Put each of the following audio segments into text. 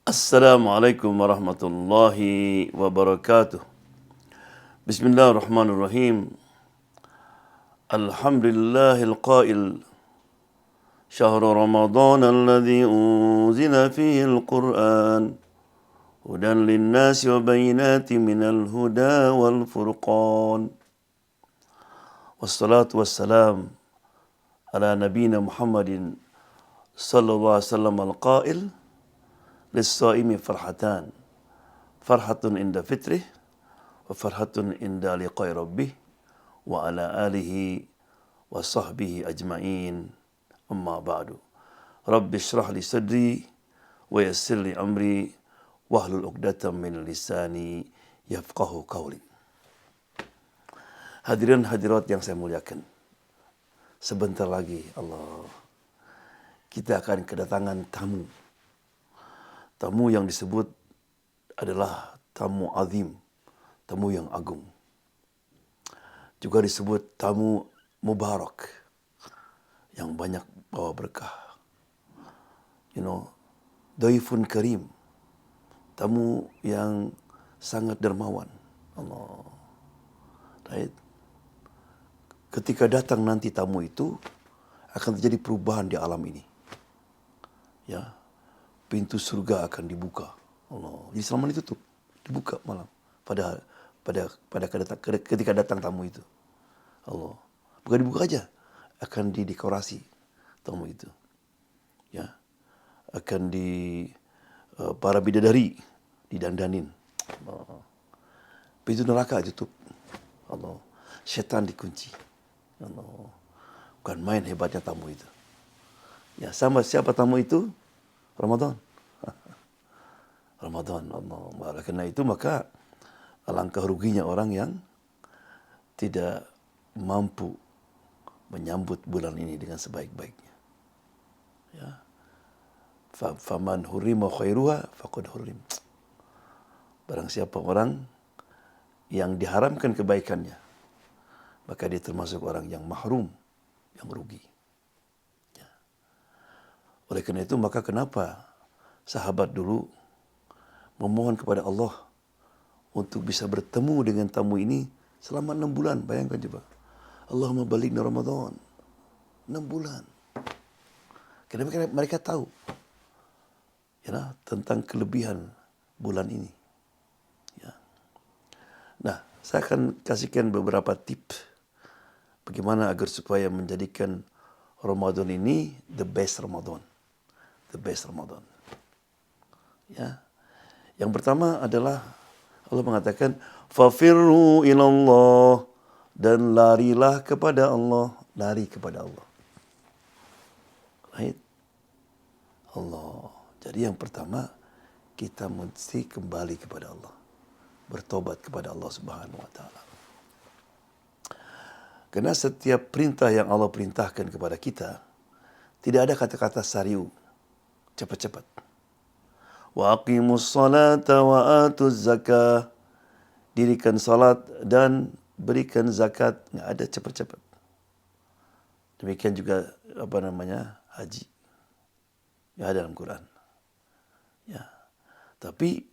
Assalamualaikum warahmatullahi wabarakatuh. Bismillahirrahmanirrahim. Alhamdulillahil qail Syahrul Ramadan alladhi unzila fihi al-Qur'an hudan linnasi wa bayinati minal huda wal furqan. Wassalatu wassalam ala nabina Muhammadin sallallahu alaihi wasallam al-qail lis-shaimi farhatan. Farhatun inda fitrih wa farhatun inda liqa'i rabbih wa ala alihi wa sahbihi ajma'in. Amma ba'du. Rabbi shrah li sadri wa yassir li amri wahlul 'uqdatam min lisani yafqahu qawli. Hadirin hadirat yang saya muliakan. Sebentar lagi kita akan kedatangan tamu. Tamu yang disebut adalah tamu azim, tamu yang agung. Juga disebut tamu mubarak, yang banyak bawa berkah. Dhaifun karim, tamu yang sangat dermawan. Right? Ketika datang nanti tamu itu, akan terjadi perubahan di alam ini. Ya, pintu surga akan dibuka. Jadi selama ditutup, dibuka malam. Ketika datang tamu itu. Bukan dibuka aja, akan didekorasi tamu itu. Ya. Akan para bidadari didandanin. Pintu neraka ditutup. Setan dikunci. Bukan main hebatnya tamu itu. Ya, sama siapa tamu itu? Ramadan. Ramadan. Oleh karena itu maka alangkah ruginya orang yang tidak mampu menyambut bulan ini dengan sebaik-baiknya. Ya. Faman hurima khairuha faqad hurim. Barang siapa orang yang diharamkan kebaikannya, maka dia termasuk orang yang mahrum, yang rugi. Oleh karena itu maka kenapa sahabat dulu memohon kepada Allah untuk bisa bertemu dengan tamu ini selama 6 bulan. Bayangkan coba. Allahumma balighna Ramadan. 6 bulan. Karena mereka tahu tentang kelebihan bulan ini. Ya. Nah, saya akan kasihkan beberapa tips bagaimana agar supaya menjadikan Ramadan ini the best Ramadan. The best Ramadan. Ya. Yang pertama adalah Allah mengatakan fafirru ilallah, dan larilah kepada Allah, lari kepada Allah. Right? Allah. Jadi yang pertama kita mesti kembali kepada Allah. Bertobat kepada Allah Subhanahu wa taala. Karena setiap perintah yang Allah perintahkan kepada kita tidak ada kata-kata sariu. Cepat-cepat. Wa aqimus salata wa atuz zakah. Dirikan salat dan berikan zakat. Nggak ada cepat-cepat. Demikian juga haji. Ya, dalam Quran. Ya. Tapi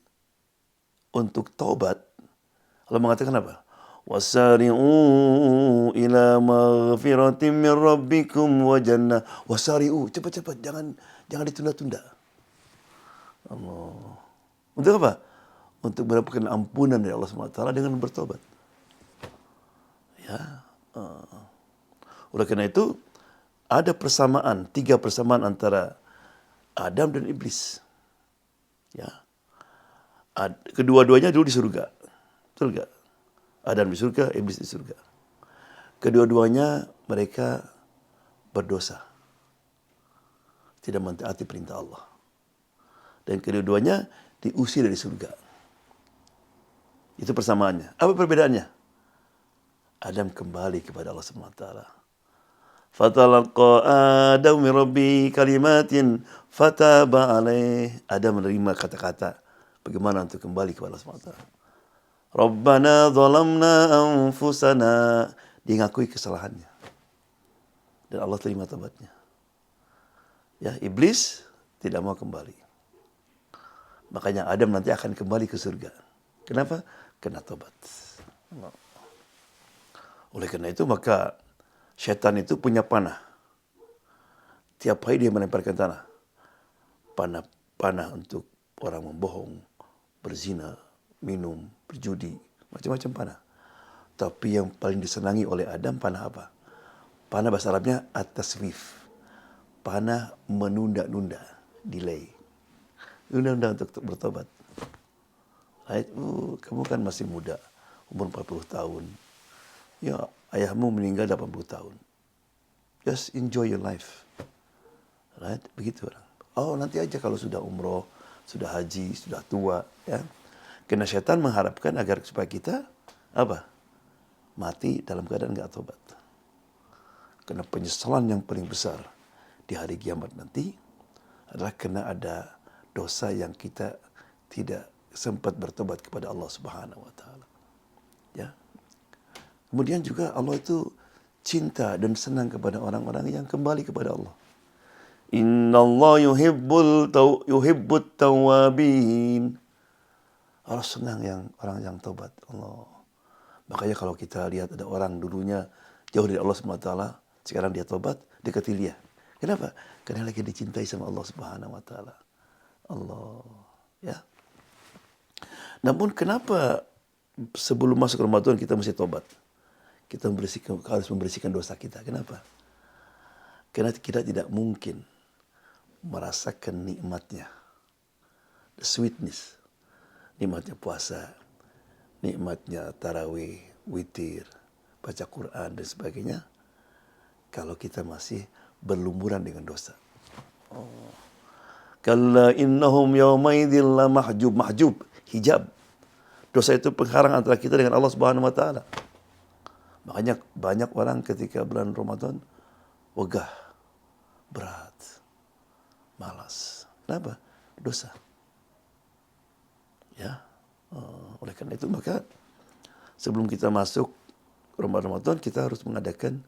untuk taubat Allah mengatakan apa? Wasari'u ila maghfiratin min rabbikum wa jannah. Wasari'u, cepat-cepat, jangan ditunda-tunda. Allah. Untuk apa? Untuk mendapatkan ampunan dari Allah SWT dengan bertobat. Ya. Oleh karena itu ada persamaan, 3 persamaan antara Adam dan iblis. Ya. Kedua-duanya dulu di surga. Betul enggak? Adam di surga, iblis di surga. Kedua-duanya mereka berdosa. Tidak mentaati perintah Allah. Dan kedua-duanya diusir dari surga. Itu persamaannya. Apa perbedaannya? Adam kembali kepada Allah SWT. Fatalaqa Adam min rabbi kalimatin fataba alaih. Adam menerima kata-kata bagaimana untuk kembali kepada Allah SWT. Rabbana zalamna anfusana. Dia ngakui kesalahannya. Dan Allah terima taubatnya. Ya, iblis tidak mau kembali. Makanya Adam nanti akan kembali ke surga. Kenapa? Karena tobat. Oleh karena itu maka setan itu punya panah. Tiap hari dia melemparkan tanah. Panah untuk orang membohong, berzina, minum, berjudi, macam-macam panah. Tapi yang paling disenangi oleh Adam panah apa? Panah bahasa Arabnya at-taswif. Panah menunda-nunda, delay. Nunda-nunda untuk bertobat. Kamu kan masih muda, umur 40 tahun. Ya, ayahmu meninggal 80 tahun. Just enjoy your life. Right? Begitu orang. Oh, nanti aja kalau sudah umroh, sudah haji, sudah tua, ya. Karena setan mengharapkan agar supaya kita apa? Mati dalam keadaan enggak tobat. Karena penyesalan yang paling besar di hari kiamat nanti adalah karena ada dosa yang kita tidak sempat bertobat kepada Allah Subhanahu wa taala. Ya. Kemudian juga Allah itu cinta dan senang kepada orang-orang yang kembali kepada Allah. Innallaha yuhibbut tawwabin. Allah senang orang yang tobat. Allah. Makanya kalau kita lihat ada orang dulunya jauh dari Allah SWT, sekarang dia tobat, dekati dia. Kenapa? Karena lagi dicintai sama Allah Subhanahu wa taala. Allah, ya. Namun kenapa sebelum masuk Ramadan kita mesti tobat? Kita harus membersihkan dosa kita. Kenapa? Karena kita tidak mungkin merasakan nikmatnya, the sweetness, nikmatnya puasa, nikmatnya tarawih, witir, baca Quran dan sebagainya, kalau kita masih berlumuran dengan dosa. Kalla innahum yawmaidin la mahjub, hijab. Dosa itu penghalang antara kita dengan Allah Subhanahu wa taala. Makanya banyak orang ketika bulan Ramadan wegah, berat, malas. Kenapa? Dosa. Ya. Oleh karena itu maka sebelum kita masuk Ramadan kita harus mengadakan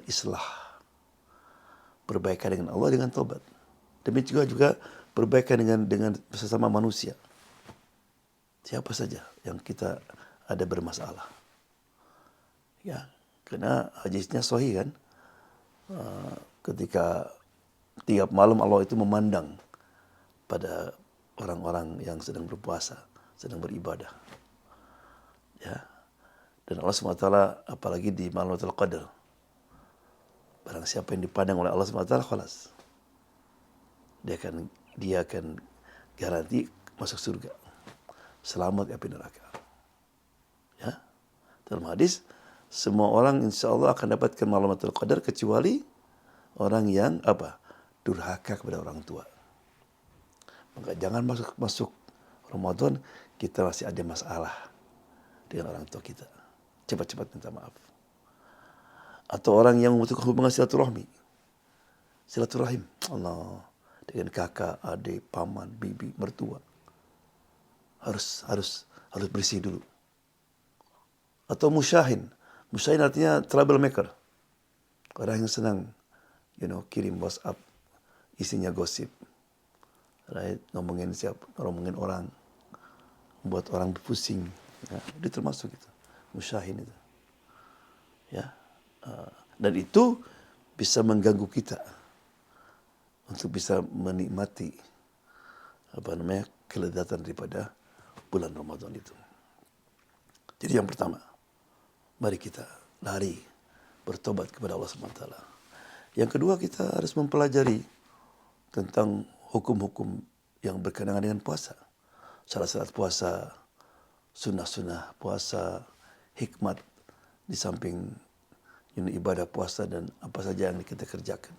islah, perbaikan dengan Allah dengan tobat. Demikian juga perbaikan dengan sesama manusia. Siapa saja yang kita ada bermasalah. Ya, karena hadisnya sahih kan. Ketika tiap malam Allah itu memandang pada orang-orang yang sedang berpuasa, sedang beribadah. Ya. Dan Allah SWT apalagi di malam Lailatul Qadar. Barang siapa yang dipandang oleh Allah SWT, khalas. Dia akan garansi masuk surga. Selamat api neraka. Ya. Dalam hadis, semua orang insya Allah akan dapatkan malam Lailatul Qadar kecuali orang yang durhaka kepada orang tua. Maka jangan masuk Ramadan kita masih ada masalah dengan orang tua kita. Cepat-cepat minta maaf. Atau orang yang membutuhkan hubungan silaturahmi. Silaturahim. Allah. Dengan kakak, adik, paman, bibi, mertua. Harus bersih dulu. Atau musyahin. Musyahin artinya troublemaker. Orang yang senang kirim WhatsApp isinya gosip. Right? Ngomongin orang, membuat orang pusing. Ya, itu termasuk itu. Musyahin itu. Ya. Dan itu bisa mengganggu kita untuk bisa menikmati kelezatan daripada bulan Ramadan itu. Jadi yang pertama, mari kita lari bertobat kepada Allah SWT. Yang kedua, kita harus mempelajari tentang hukum-hukum yang berkenaan dengan puasa. Syarat-syarat puasa, sunnah-sunnah puasa, hikmat di samping ibadah puasa dan apa saja yang kita kerjakan.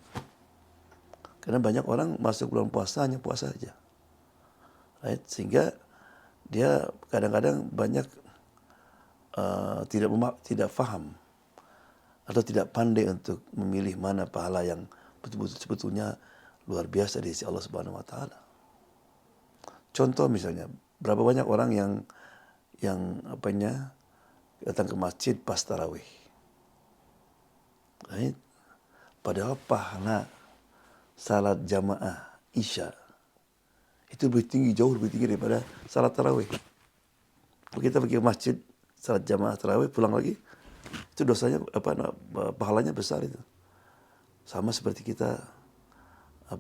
Karena banyak orang masuk bulan puasa hanya puasa saja. Right? Sehingga dia kadang-kadang banyak tidak faham atau tidak pandai untuk memilih mana pahala yang betul-betul sebetulnya luar biasa di sisi Allah Subhanahu wa taala. Contoh misalnya, berapa banyak orang yang datang ke masjid pas tarawih. Right? Padahal pahala salat jamaah Isya Itu lebih tinggi, jauh lebih tinggi daripada salat tarawih. Kalau kita pergi ke masjid, salat jamaah tarawih, pulang lagi, itu dosanya pahalanya besar itu. Sama seperti kita uh,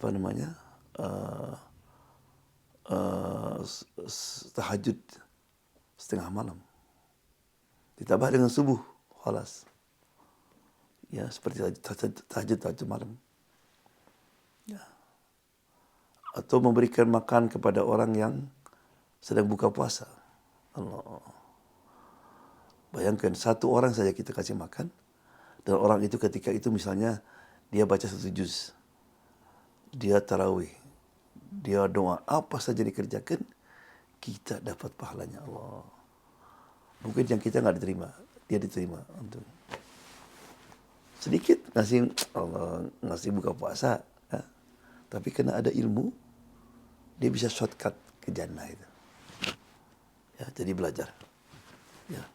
tahajud setengah malam. Ditambah dengan subuh, khalas. Ya, seperti tahajud malam. Ya. Atau memberikan makan kepada orang yang sedang buka puasa. Allah. Bayangkan satu orang saja kita kasih makan, dan orang itu ketika itu misalnya dia baca 1 juz, dia tarawih, dia doa, apa saja dikerjakan, kita dapat pahalanya Allah. Mungkin yang kita nggak diterima, dia diterima. Untuk sedikit ngasih Allah, ngasih buka puasa, ya. Tapi karena ada ilmu, dia bisa shortcut ke jannah itu. Ya, jadi belajar. Ya.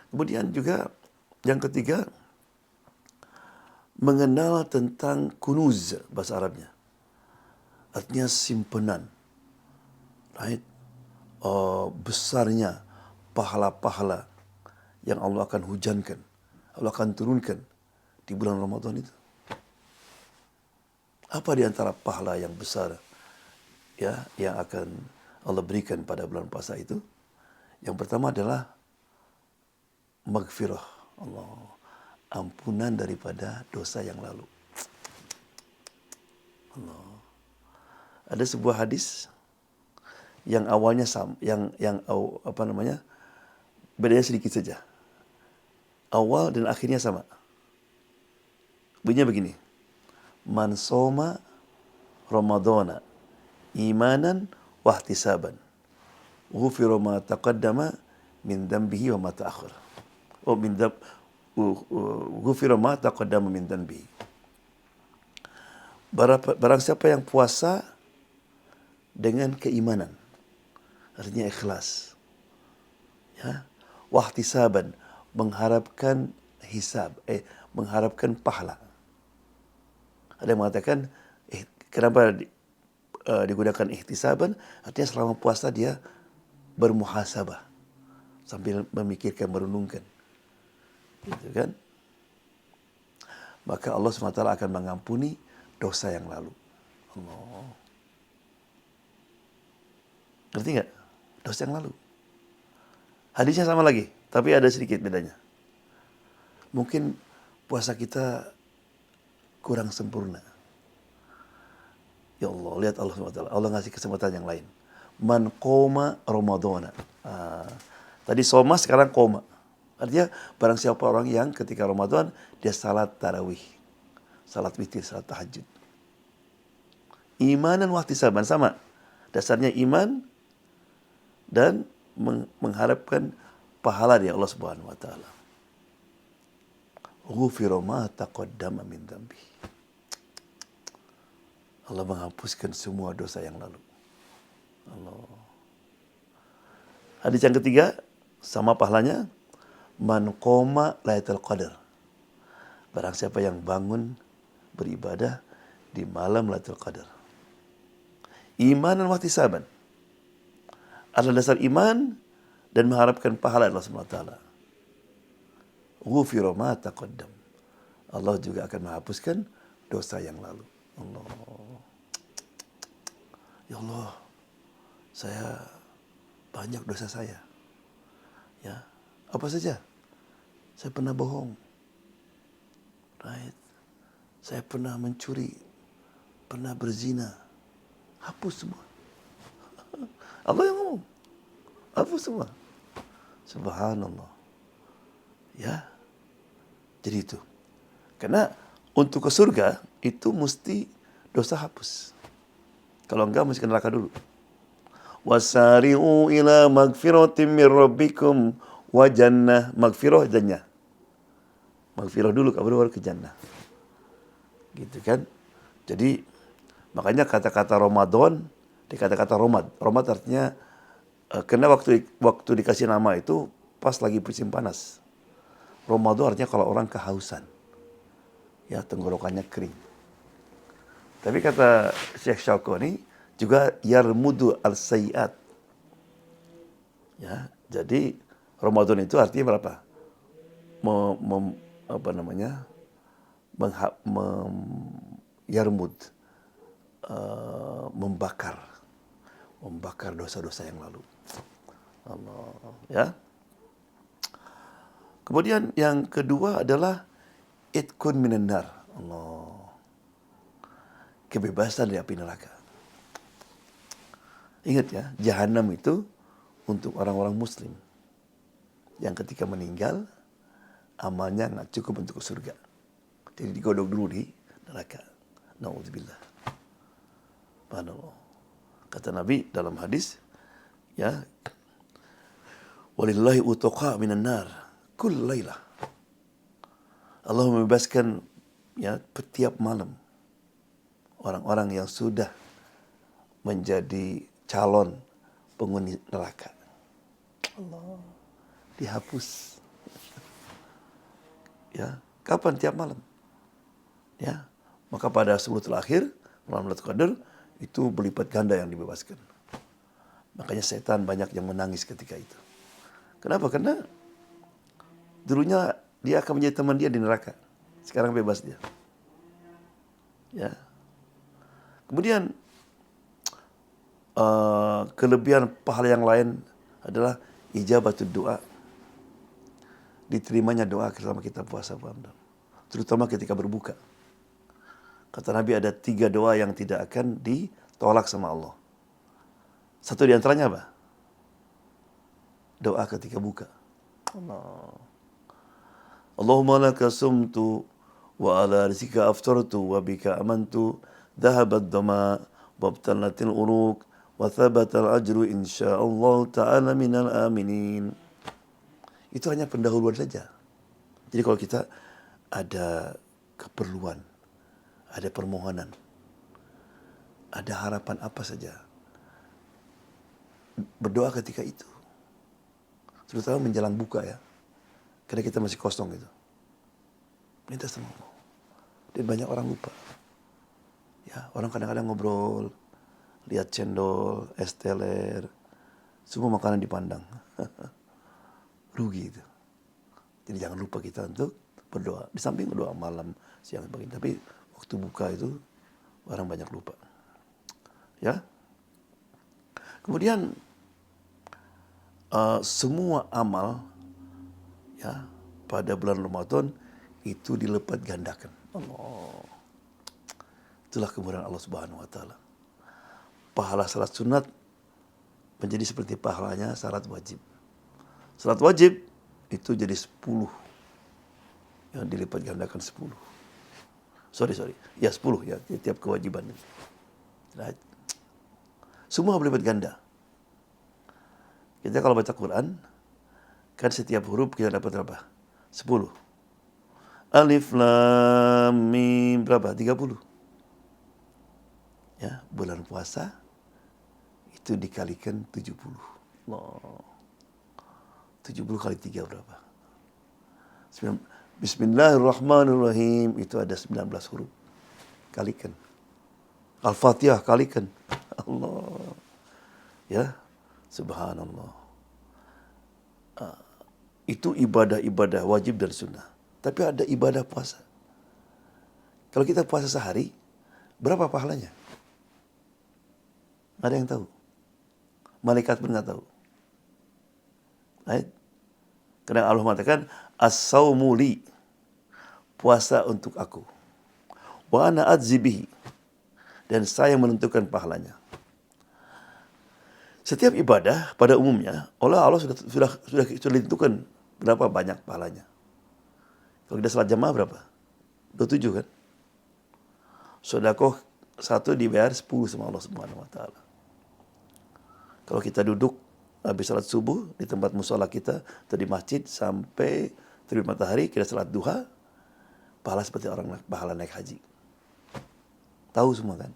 Kemudian juga yang ketiga, mengenal tentang kunuz bahasa Arabnya. Artinya simpenan. Right? Besarnya pahala-pahala yang Allah akan hujankan, Allah akan turunkan di bulan Ramadan itu. Apa di antara pahala yang besar ya yang akan Allah berikan pada bulan puasa itu? Yang pertama adalah maghfirah Allah, ampunan daripada dosa yang lalu. Allah. Ada sebuah hadis yang awalnya bedanya sedikit saja. Awal dan akhirnya sama. Bunyinya begini. Man soma Ramadana imanan wahtisaban, ghufira ma taqaddama min dhanbihi wa ma ta'akhkhar. Ghufira ma taqaddama min dhanbihi. Barang siapa yang puasa dengan keimanan, artinya ikhlas, ya, wahtisaban, mengharapkan hisab, mengharapkan pahala. Ada yang mengatakan, kenapa digunakan ihtisaban? Artinya selama puasa dia bermuhasabah, sambil memikirkan, merenungkan, gitu kan? Maka Allah SWT akan mengampuni dosa yang lalu. Allah. Ngerti nggak? Dosa yang lalu. Hadisnya sama lagi, tapi ada sedikit bedanya. Mungkin puasa kita kurang sempurna. Ya Allah, lihat Allah SWT. Allah ngasih kesempatan yang lain. Man qoma Ramadana. Tadi soma, sekarang koma. Artinya barang siapa orang yang ketika Ramadan dia salat tarawih, salat witir, salat tahajud. Imanan wahtisaban, sama. Dasarnya iman dan mengharapkan pahala dari Allah Subhanahu wa taala. Ghufira ma taqaddama min dhanbi. Allah menghapuskan semua dosa yang lalu. Allah. Hadis yang ketiga sama pahalanya, man qoma Lailatul Qadar. Barang siapa yang bangun beribadah di malam Lailatul Qadar. Iman dan wahtisaban. Adalah dasar iman dan mengharapkan pahala Allah Subhanahu wa taala. Ghufira ma taqaddam. Allah juga akan menghapuskan dosa yang lalu. Allah. Ya Allah, saya banyak dosa saya. Ya, apa saja? Saya pernah bohong. Right? Saya pernah mencuri, pernah berzina. Hapus semua. Allah yang ngomong. Hapus semua. Subhanallah. Ya. Jadi itu. Karena untuk ke surga itu mesti dosa hapus. Kalau enggak mesti ke neraka dulu. Wasari'u ila magfiratin min rabbikum wa jannah. Magfirah jannah. Magfirah dulu baru ke jannah. Gitu kan? Jadi makanya kata-kata Ramadan dikata-kata romad. Romad artinya karena waktu dikasih nama itu pas lagi musim panas. Ramadan artinya kalau orang kehausan. Ya, tenggorokannya kering. Tapi kata Syekh Syalqani, Juga yarmudu al-sayyi'at. Ya, jadi Ramadan itu artinya berapa? Apa namanya? Yarmud, membakar dosa-dosa yang lalu. Allah, ya. Kemudian yang kedua adalah itkun minan nar. Allah. Kebebasan dari api neraka. Ingat ya, jahanam itu untuk orang-orang muslim yang ketika meninggal amalnya nggak cukup untuk ke surga. Jadi digodok dulu di neraka. Nauzubillah. Subhanallah. Kata Nabi dalam hadis, ya, walillahi utuqa minan nar kull lailah. Allah membebaskan ya setiap malam orang-orang yang sudah menjadi calon penghuni neraka. Allah, dihapus. Ya, kapan? Tiap malam. Ya, maka pada sebelum akhir malam Lailatul Qadar itu berlipat ganda yang dibebaskan. Makanya setan banyak yang menangis ketika itu. Kenapa? Karena dulunya dia akan menjadi teman dia di neraka. Sekarang bebas dia. Ya. Kemudian kelebihan pahala yang lain adalah ijabatud doa. Diterimanya doa selama kita puasa Ramadan. Terutama ketika berbuka. Kata Nabi ada 3 doa yang tidak akan ditolak sama Allah. Satu di antaranya apa? Doa ketika buka. Allah. Allahumma laka sumtu wa ala rizqika aftartu wa bika amantu dhahabat dama wa abtalatil uruq wa thabatal ajru insyaallah ta'ala minal aminin. Itu hanya pendahuluan saja. Jadi kalau kita ada keperluan, ada permohonan, ada harapan apa saja, berdoa ketika itu. Terutama menjelang buka ya. Karena kita masih kosong gitu. Minta sama Allah. Dan banyak orang lupa. Ya, orang kadang-kadang ngobrol, lihat cendol, es teler, semua makanan dipandang. Rugi itu. Jadi jangan lupa kita untuk berdoa. Di samping berdoa malam, siang, pagi. Tapi waktu buka itu orang banyak lupa. Ya. Kemudian semua amal ya pada bulan Ramadan itu dilipat gandakan. Allah. Itulah kemuliaan Allah Subhanahu wa taala. Pahala salat sunat menjadi seperti pahalanya salat wajib. Salat wajib itu jadi 10. Yang dilipat gandakan 10. Sorry. Ya 10 ya, tiap kewajiban. Right. Semua berlipat ganda. Kita kalau baca Quran, kan setiap huruf kita dapat berapa? 10. Alif, Lam, Mim, berapa? 30. Ya, bulan puasa itu dikalikan 70. Allah. 70 kali 3 berapa? Bismillahirrahmanirrahim itu ada 19 huruf. Kalikan. Al-Fatihah kalikan. Allah. Ya, subhanallah. Itu ibadah-ibadah wajib dan sunnah. Tapi ada ibadah puasa. Kalau kita puasa sehari, berapa pahalanya? Ada yang tahu? Malaikat pun nggak tahu. Right? Karena Allah mengatakan, as-sawmu li, puasa untuk aku. Wa ana adzi bihi, dan saya menentukan pahalanya. Setiap ibadah pada umumnya, Allah sudah ditentukan berapa banyak pahalanya. Kalau kita salat jamaah berapa? 27 kan? Sedekah 1 dibayar 10 sama Allah Subhanahu wa taala. Kalau kita duduk habis salat subuh di tempat mushola kita atau di masjid sampai terbit matahari, kita salat duha, pahala seperti orang pahala naik haji. Tahu semua kan?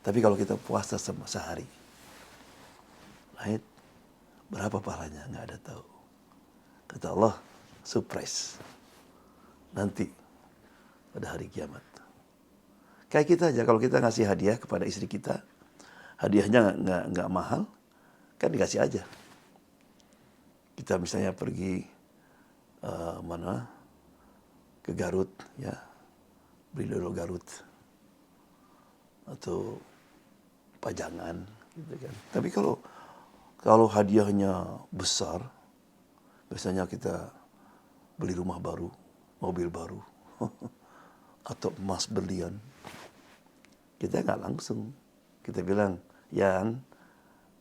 Tapi kalau kita puasa sehari, right? Berapa pahalanya? Nggak ada tahu. Kata Allah, surprise. Nanti pada hari kiamat. Kayak kita aja, kalau kita ngasih hadiah kepada istri kita, hadiahnya nggak mahal, kan dikasih aja. Kita misalnya pergi ke Garut, ya, beli dulu Garut atau Pajangan, gitu kan. Tapi kalau hadiahnya besar, biasanya kita beli rumah baru, mobil baru, atau emas berlian. Kita nggak langsung. Kita bilang, Yan,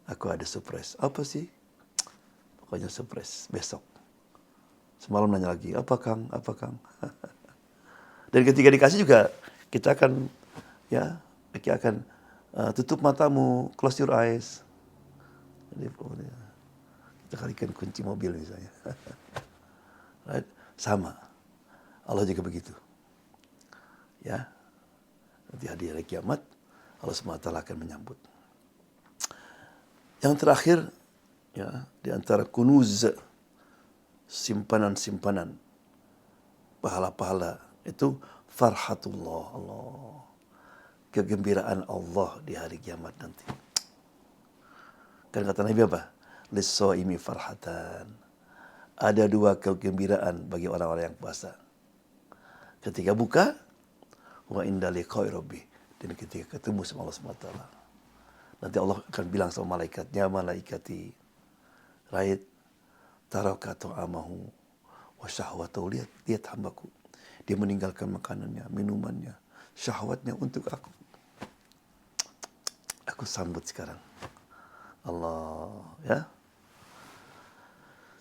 aku ada surprise. Apa sih? Pokoknya surprise, besok. Semalam nanya lagi, apa Kang? Apa Kang? Dan ketika dikasih juga, kita akan tutup matamu, close your eyes. Jadi kita kalikan kunci mobil misalnya. Right? Sama. Allah juga begitu. Ya. Nanti hari kiamat, Allah SWT akan menyambut. Yang terakhir, ya, di antara kunuz, simpanan-simpanan pahala-pahala itu farhatullah, Allah. Kegembiraan Allah di hari kiamat nanti. Kan kata Nabi apa? Lis-shaimi farhatan. Ada 2 kegembiraan bagi orang-orang yang puasa. Ketika buka, wa inda liqa'i rabbih, dan ketika ketemu sama Allah SWT. Nanti Allah akan bilang sama malaikatnya, malaikati, right, taraka ta'amahu wa syahwatahu, lihat hambaku. Dia meninggalkan makanannya, minumannya, syahwatnya untuk aku. Aku sambut sekarang. Allah, ya.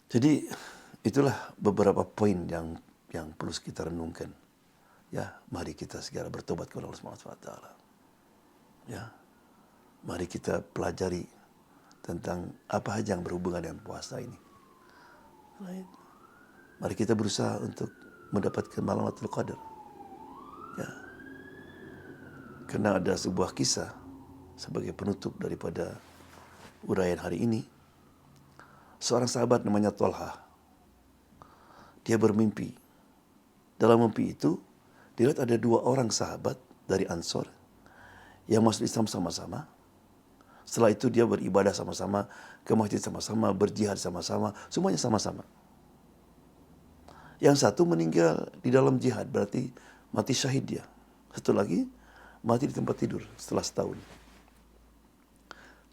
Jadi itulah beberapa poin yang perlu kita renungkan. Ya, mari kita segera bertobat kepada Allah Subhanahu wa taala. Ya. Mari kita pelajari tentang apa saja yang berhubungan dengan puasa ini. Right. Mari kita berusaha untuk mendapatkan malam Lailatul Qadar. Ya. Karena ada sebuah kisah sebagai penutup daripada uraian hari ini. Seorang sahabat namanya Thalha. Dia bermimpi. Dalam mimpi itu, dilihat ada 2 orang sahabat dari Ansor yang masuk Islam sama-sama. Setelah itu dia beribadah sama-sama, ke masjid sama-sama, berjihad sama-sama, semuanya sama-sama. Yang satu meninggal di dalam jihad, berarti mati syahid dia. Satu lagi mati di tempat tidur setelah setahun.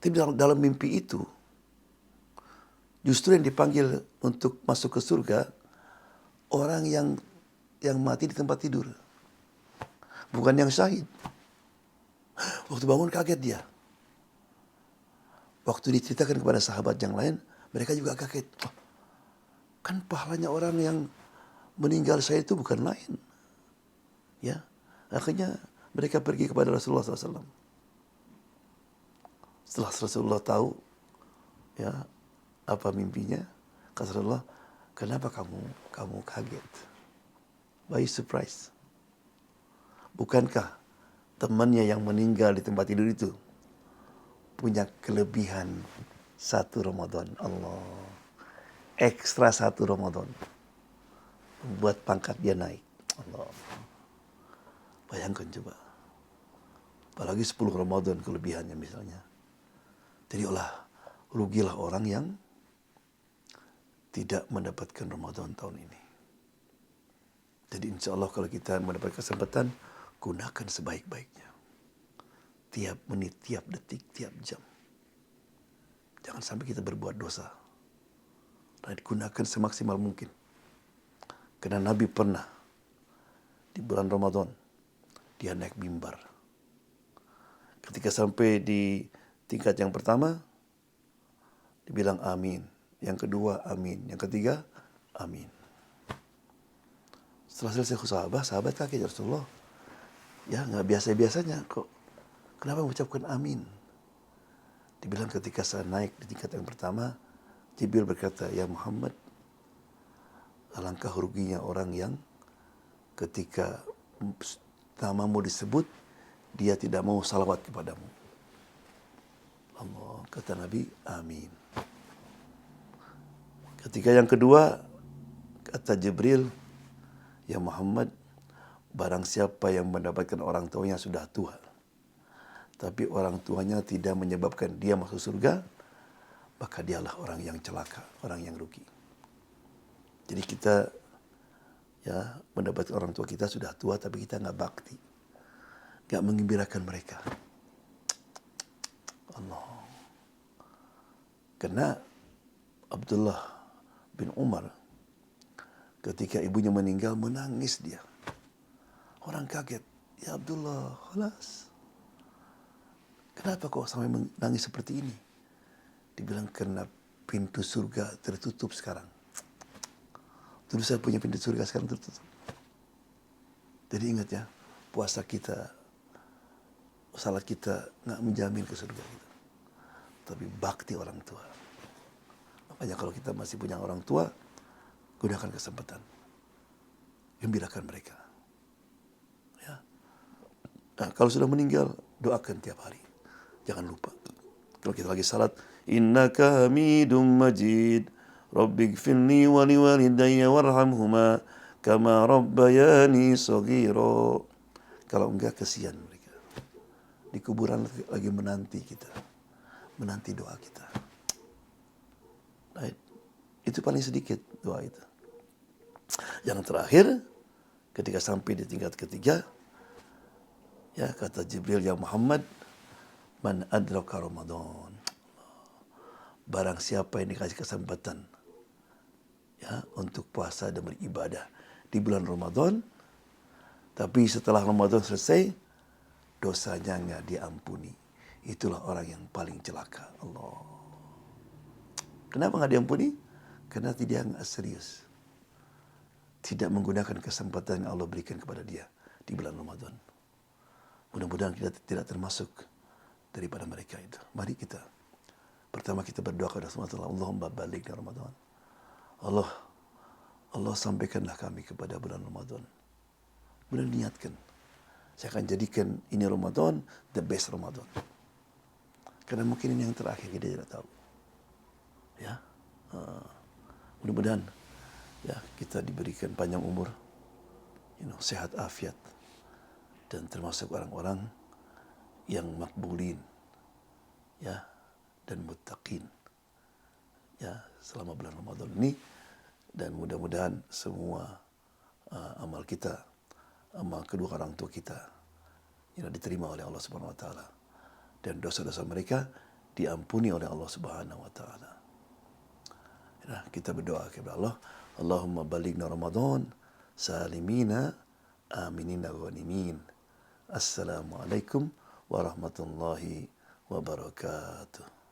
Tapi dalam mimpi itu, justru yang dipanggil untuk masuk ke surga, orang yang mati di tempat tidur. Bukan yang syahid. Waktu bangun kaget dia. Waktu diceritakan kepada sahabat yang lain, mereka juga kaget. Oh, kan pahalanya orang yang meninggal syahid itu bukan lain. Ya, akhirnya mereka pergi kepada Rasulullah SAW. Setelah Rasulullah tahu, ya, apa mimpinya, kata Rasulullah, kenapa kamu kaget? Why surprise? Bukankah temannya yang meninggal di tempat tidur itu punya kelebihan 1 Ramadan? Allah, ekstra 1 Ramadan, buat pangkat dia naik. Allah, bayangkan coba, apalagi 10 Ramadan kelebihannya misalnya. Jadi rugilah orang yang tidak mendapatkan Ramadan tahun ini. Jadi insya Allah kalau kita mendapat kesempatan, gunakan sebaik-baiknya. Tiap menit, tiap detik, tiap jam. Jangan sampai kita berbuat dosa. Dan gunakan semaksimal mungkin. Karena Nabi pernah di bulan Ramadan, dia naik mimbar. Ketika sampai di tingkat yang pertama, dibilang amin. Yang kedua, amin. Yang ketiga, amin. Setelah selesai sahabat kaget, ya Rasulullah. Ya, nggak biasa-biasanya kok. Kenapa mengucapkan amin? Dibilang ketika saya naik di tingkat yang pertama, Jibril berkata, ya Muhammad, alangkah ruginya orang yang ketika namamu disebut, dia tidak mau salawat kepadamu. Allah, kata Nabi, amin. Ketika yang kedua, kata Jibril, ya Muhammad, barang siapa yang mendapatkan orang tuanya sudah tua, tapi orang tuanya tidak menyebabkan dia masuk surga, maka dialah orang yang celaka, orang yang rugi. Jadi kita ya mendapat orang tua kita sudah tua tapi kita nggak bakti, nggak menggembirakan mereka. Allah. Karena Abdullah bin Umar ketika ibunya meninggal menangis dia. Orang kaget, ya Abdullah, khalas. Kenapa kau sampai menangis seperti ini? Dibilang karena pintu surga tertutup sekarang. Dulu saya punya pintu surga, sekarang tertutup. Jadi ingat ya, puasa kita, salat kita nggak menjamin ke surga kita. Tapi bakti orang tua. Makanya kalau kita masih punya orang tua, gunakan kesempatan. Gembirakan mereka. Ya. Nah, kalau sudah meninggal, doakan tiap hari. Jangan lupa. Kalau kita lagi salat, innaka hamidum majid, rabbighfirli wa liwalidayya warhamhuma kama rabbayani shaghira. Kalau enggak, kesian mereka. Di kuburan lagi menanti kita. Menanti doa kita. Right. Itu paling sedikit doa itu. Yang terakhir, ketika sampai di tingkat ketiga, ya kata Jibril, ya Muhammad, man adraka Ramadan. Barang siapa yang dikasih kesempatan ya untuk puasa dan beribadah di bulan Ramadan, tapi setelah Ramadan selesai, dosanya nggak diampuni. Itulah orang yang paling celaka. Allah. Kenapa nggak diampuni? Karena dia nggak serius. Tidak menggunakan kesempatan yang Allah berikan kepada dia di bulan Ramadan. Mudah-mudahan kita tidak termasuk daripada mereka itu. Mari kita. Pertama kita berdoa kepada Allah, Allahumma balighna Ramadan. Allah sampaikanlah kami kepada bulan Ramadan. Kemudian niatkan. Saya akan jadikan ini Ramadan, the best Ramadan. Karena mungkin ini yang terakhir, kita tidak tahu. Ya, mudah-mudahan ya kita diberikan panjang umur, sehat afiat, dan termasuk orang-orang yang makbulin, ya, dan muttaqin, ya, selama bulan Ramadan ini. Dan mudah-mudahan semua amal kita, amal kedua orang tua kita, diterima oleh Allah Subhanahu Wa Taala, dan dosa-dosa mereka diampuni oleh Allah Subhanahu Wa Taala. Nah, kita berdoa kepada Allah, Allahumma balighna Ramadan salimina aminina ghanimin. Assalamualaikum warahmatullahi wabarakatuh.